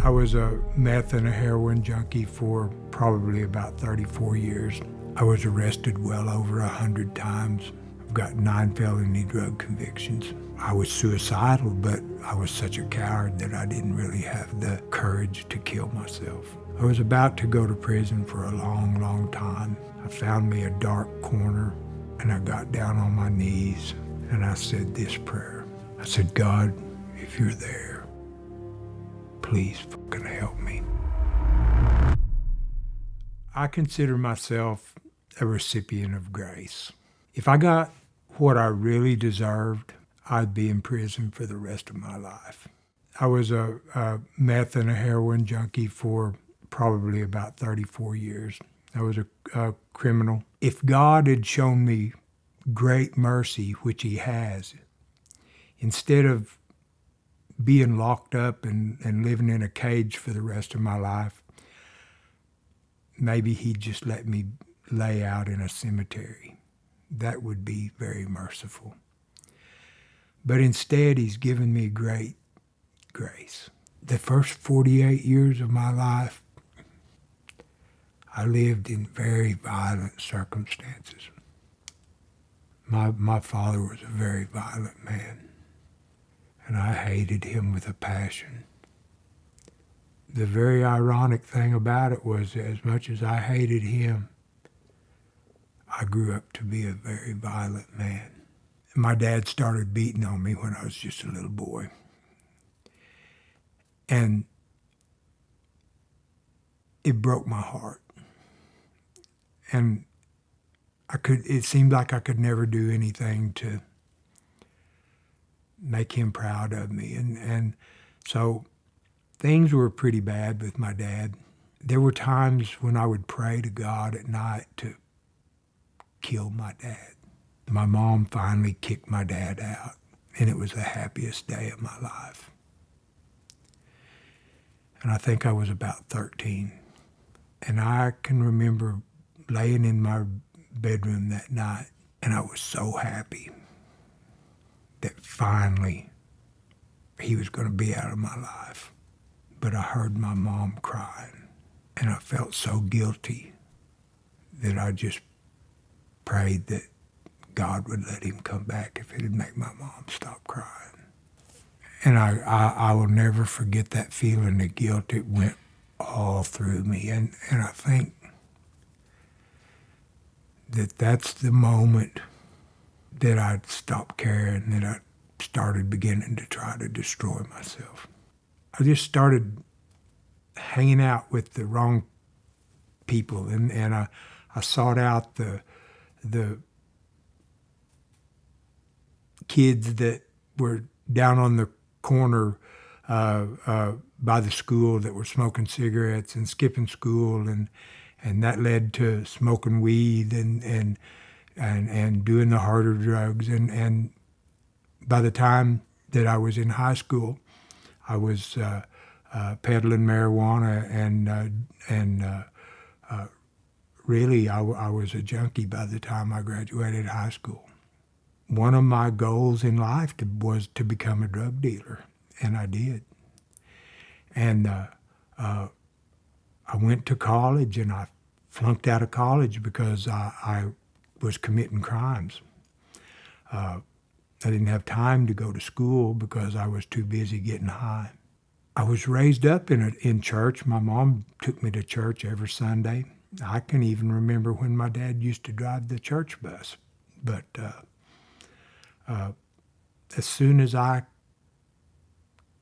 I was a meth and a heroin junkie for probably about 34 years. I was arrested well over 100 times. I've got 9 felony drug convictions. I was suicidal, but I was such a coward that I didn't really have the courage to kill myself. I was about to go to prison for a long, long time. I found me a dark corner, and I got down on my knees, and I said this prayer. I said, God, if you're there, please fucking help me. I consider myself a recipient of grace. If I got what I really deserved, I'd be in prison for the rest of my life. I was a meth and a heroin junkie for probably about 34 years. I was a criminal. If God had shown me great mercy, which he has, instead of being locked up and living in a cage for the rest of my life, maybe he'd just let me lay out in a cemetery. That would be very merciful. But instead, he's given me great grace. The first 48 years of my life, I lived in very violent circumstances. My father was a very violent man, and I hated him with a passion. The very ironic thing about it was, as much as I hated him, I grew up to be a very violent man. My dad started beating on me when I was just a little boy. And it broke my heart. And it seemed like I could never do anything to make him proud of me. And so things were pretty bad with my dad. There were times when I would pray to God at night to kill my dad. My mom finally kicked my dad out, and it was the happiest day of my life. And I think I was about 13. And I can remember laying in my bedroom that night, and I was so happy that finally he was going to be out of my life. But I heard my mom crying, and I felt so guilty that I just prayed that God would let him come back if it'd make my mom stop crying. And I will never forget that feeling of guilt. It went all through me. And I think that that's the moment that I stopped caring, that I started beginning to try to destroy myself. I just started hanging out with the wrong people, and I sought out the kids that were down on the corner by the school that were smoking cigarettes and skipping school, and that led to smoking weed and doing the harder drugs. And by the time that I was in high school, I was peddling marijuana, and really I was a junkie by the time I graduated high school. One of my goals in life was to become a drug dealer, and I did. And I went to college, and I flunked out of college because I was committing crimes. I didn't have time to go to school because I was too busy getting high. I was raised up in church. My mom took me to church every Sunday. I can even remember when my dad used to drive the church bus. But as soon as I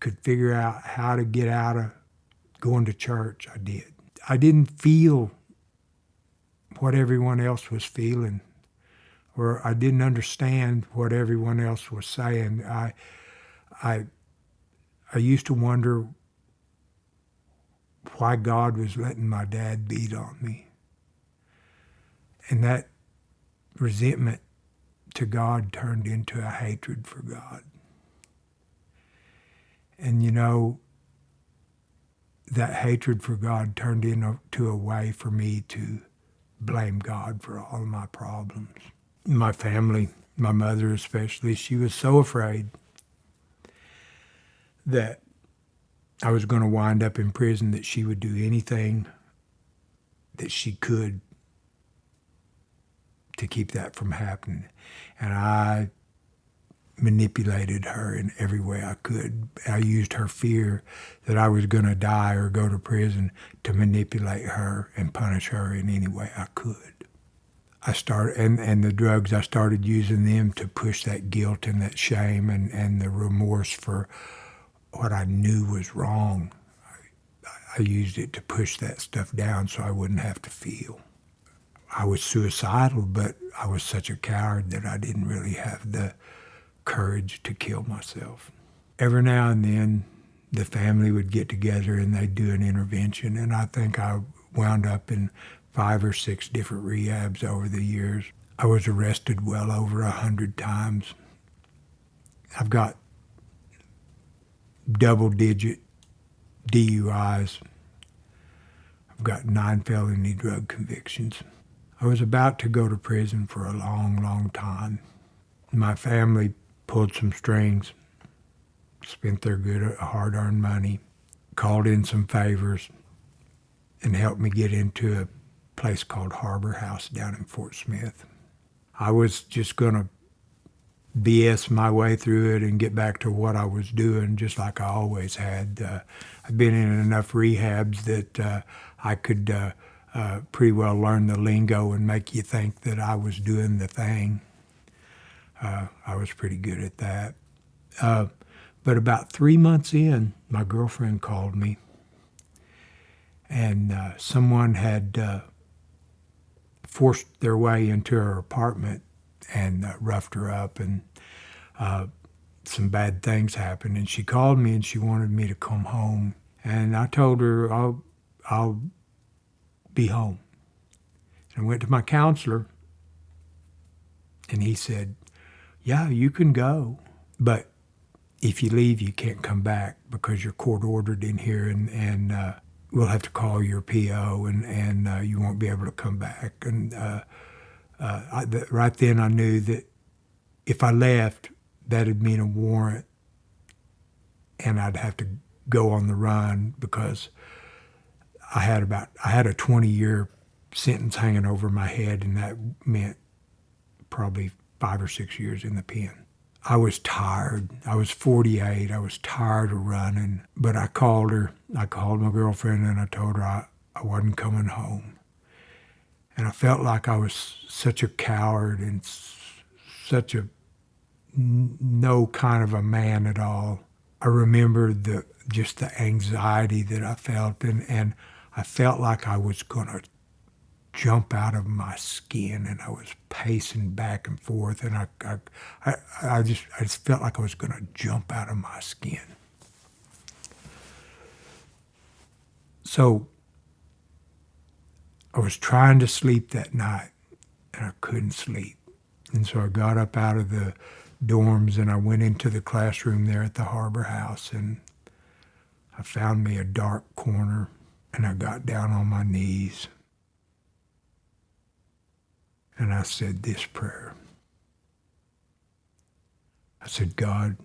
could figure out how to get out of going to church, I did. I didn't feel what everyone else was feeling, or I didn't understand what everyone else was saying. I used to wonder why God was letting my dad beat on me. And that resentment to God turned into a hatred for God. And you know, that hatred for God turned into a way for me to blame God for all of my problems. My family, my mother especially, she was so afraid that I was going to wind up in prison, that she would do anything that she could to keep that from happening. And I manipulated her in every way I could. I used her fear that I was going to die or go to prison to manipulate her and punish her in any way I could. I started, and the drugs, I started using them to push that guilt and that shame and the remorse for what I knew was wrong. I used it to push that stuff down so I wouldn't have to feel. I was suicidal, but I was such a coward that I didn't really have the courage to kill myself. Every now and then, the family would get together and they'd do an intervention, and I think I wound up in 5 or 6 different rehabs over the years. I was arrested well over 100 times. I've got double-digit DUIs. I've got 9 felony drug convictions. I was about to go to prison for a long, long time. My family pulled some strings, spent their good, hard-earned money, called in some favors, and helped me get into a place called Harbor House down in Fort Smith. I was just going to BS my way through it and get back to what I was doing, just like I always had. I've been in enough rehabs that I could pretty well learn the lingo and make you think that I was doing the thing. I was pretty good at that. But about 3 months in, my girlfriend called me, and someone had forced their way into her apartment and roughed her up, and some bad things happened. And she called me and she wanted me to come home. And I told her I'll be home. And I went to my counselor, and he said, "Yeah, you can go, but if you leave, you can't come back because you're court ordered in here, and we'll have to call your PO, and you won't be able to come back." And right then I knew that if I left, that'd mean a warrant, and I'd have to go on the run because I had a 20-year sentence hanging over my head, and that meant probably 5 or 6 years in the pen. I was tired. I was 48. I was tired of running. But I called her. I called my girlfriend, and I told her I wasn't coming home. And I felt like I was such a coward and such a no kind of a man at all. I remember just the anxiety that I felt, and I felt like I was going to jump out of my skin, and I was pacing back and forth, and I just felt like I was going to jump out of my skin. So I was trying to sleep that night, and I couldn't sleep. And so I got up out of the dorms, and I went into the classroom there at the Harbor House, and I found me a dark corner, and I got down on my knees, and I said this prayer. I said, "God,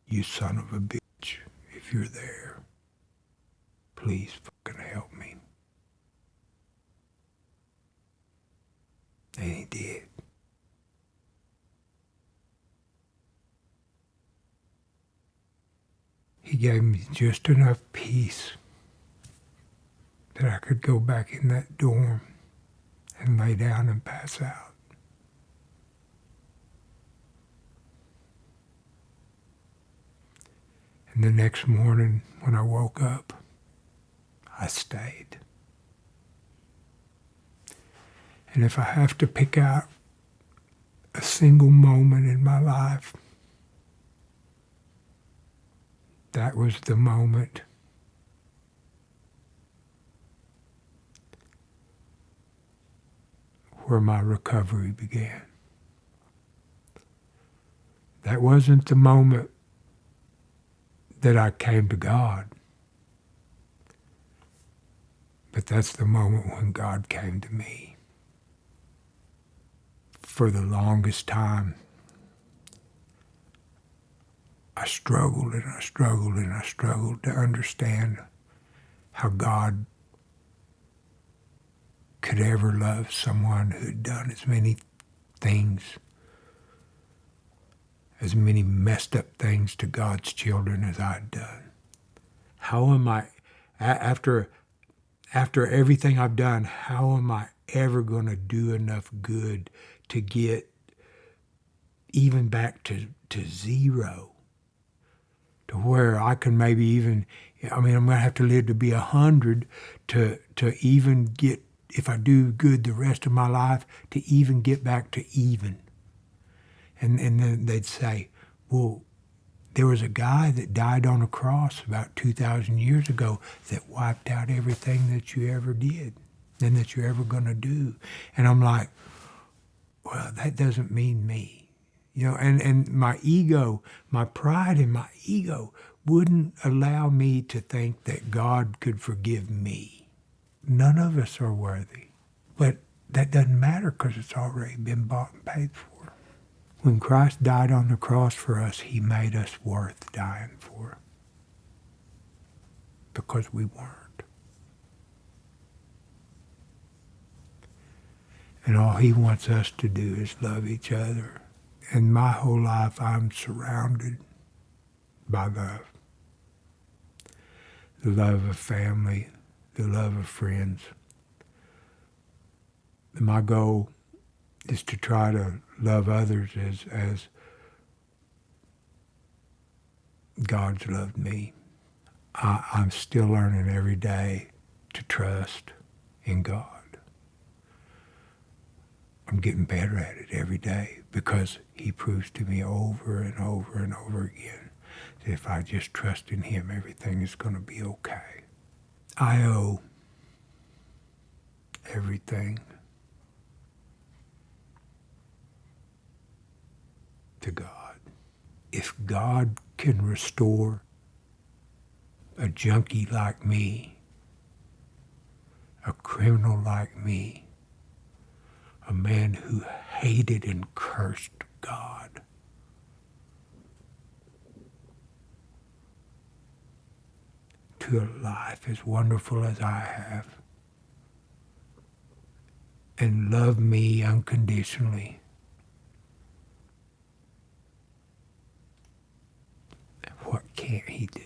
you son of a bitch, if you're there, please fucking help me." And he did. He gave me just enough peace that I could go back in that dorm and lay down and pass out. And the next morning when I woke up, I stayed. And if I have to pick out a single moment in my life, that was the moment where my recovery began. That wasn't the moment that I came to God, but that's the moment when God came to me. For the longest time, I struggled and I struggled and I struggled to understand how God could ever love someone who had done as many things, as many messed up things to God's children as I'd done. How am I, after everything I've done, how am I ever going to do enough good to get even back to zero? To where I can maybe even, I'm going to have to live to be 100 to even get, if I do good the rest of my life, to even get back to even. And then they'd say, well, there was a guy that died on a cross about 2,000 years ago that wiped out everything that you ever did and that you're ever going to do. And I'm like, well, that doesn't mean me. And my ego, my pride and my ego wouldn't allow me to think that God could forgive me. None of us are worthy. But that doesn't matter because it's already been bought and paid for. When Christ died on the cross for us, he made us worth dying for. Because we weren't. And all he wants us to do is love each other. And my whole life I'm surrounded by love. The love of family, the love of friends. My goal is to try to love others as God's loved me. I'm still learning every day to trust in God. I'm getting better at it every day because he proves to me over and over and over again that if I just trust in him, everything is going to be okay. I owe everything to God. If God can restore a junkie like me, a criminal like me, a man who hated and cursed God, to a life as wonderful as I have, and love me unconditionally, what can't he do?